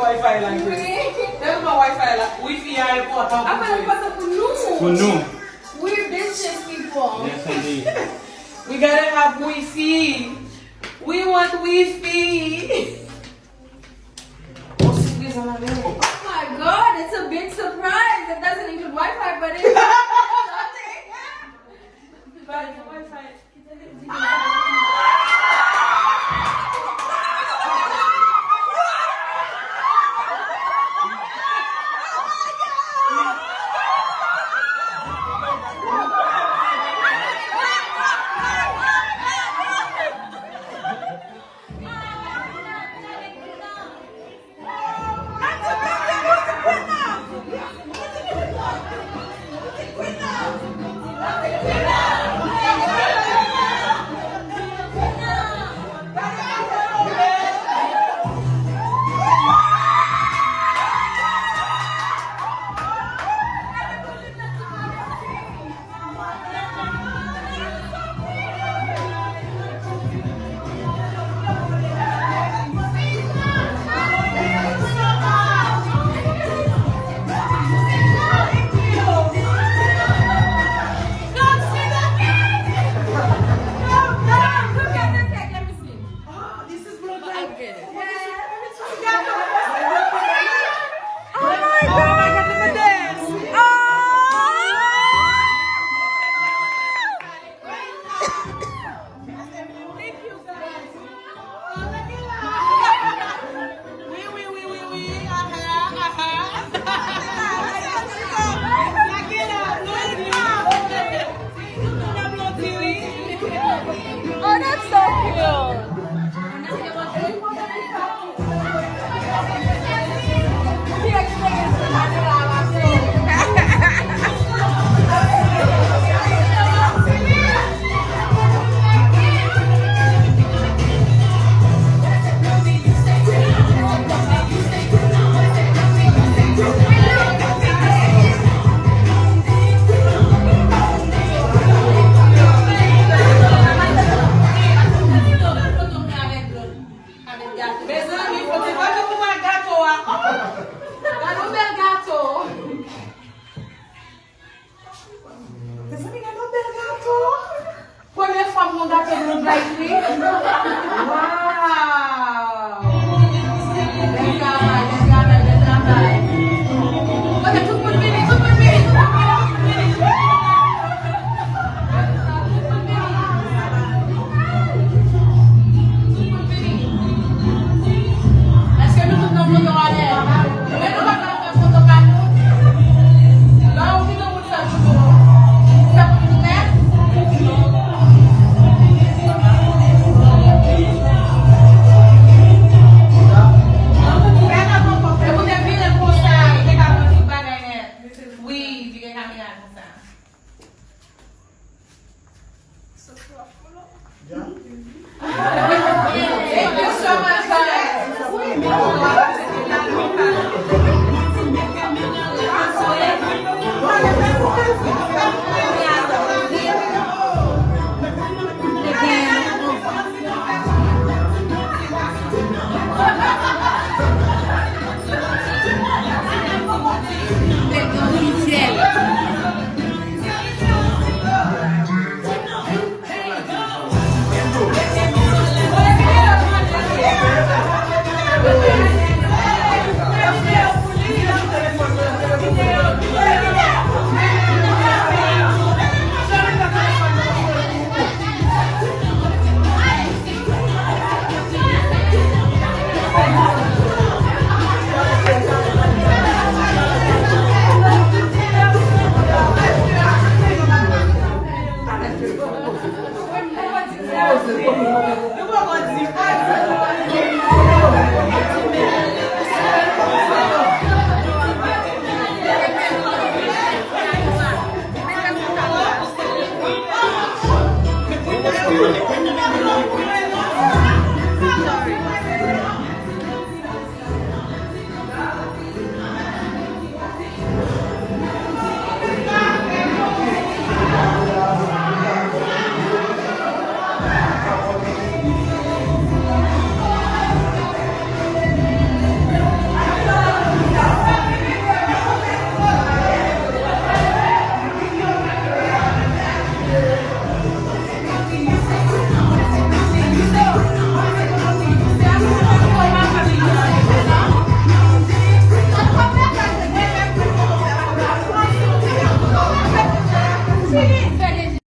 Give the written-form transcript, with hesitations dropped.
Wi-Fi lang. Meron ba Wi-Fi lang? Wi-Fi ay po at Apa nagpasa puno? Puno. We're business people. Yes, indeed. We gotta have Wi-Fi. We want Wi-Fi. Oh, sige sa namin. Oh my god, it's a big surprise. It doesn't include Wi-Fi, but it's something. Bye, Wi-Fi. Oh, that's so Besami, potevate fumare gatto a... Ganun bel gato. Besami, ganun bel gatto? Première fois mon gatto bleu like me. Wow! Bel travail. Okay, tout pour le Est-ce que nous pouvons nous aller? Mais nous allons faire photo par nous. Là, on dit que vous le faites toujours. Ça vous nous met? Vous devez le postar. Vous devez le bagaille. Oui, vous devez le postar. Thank you so much, guys.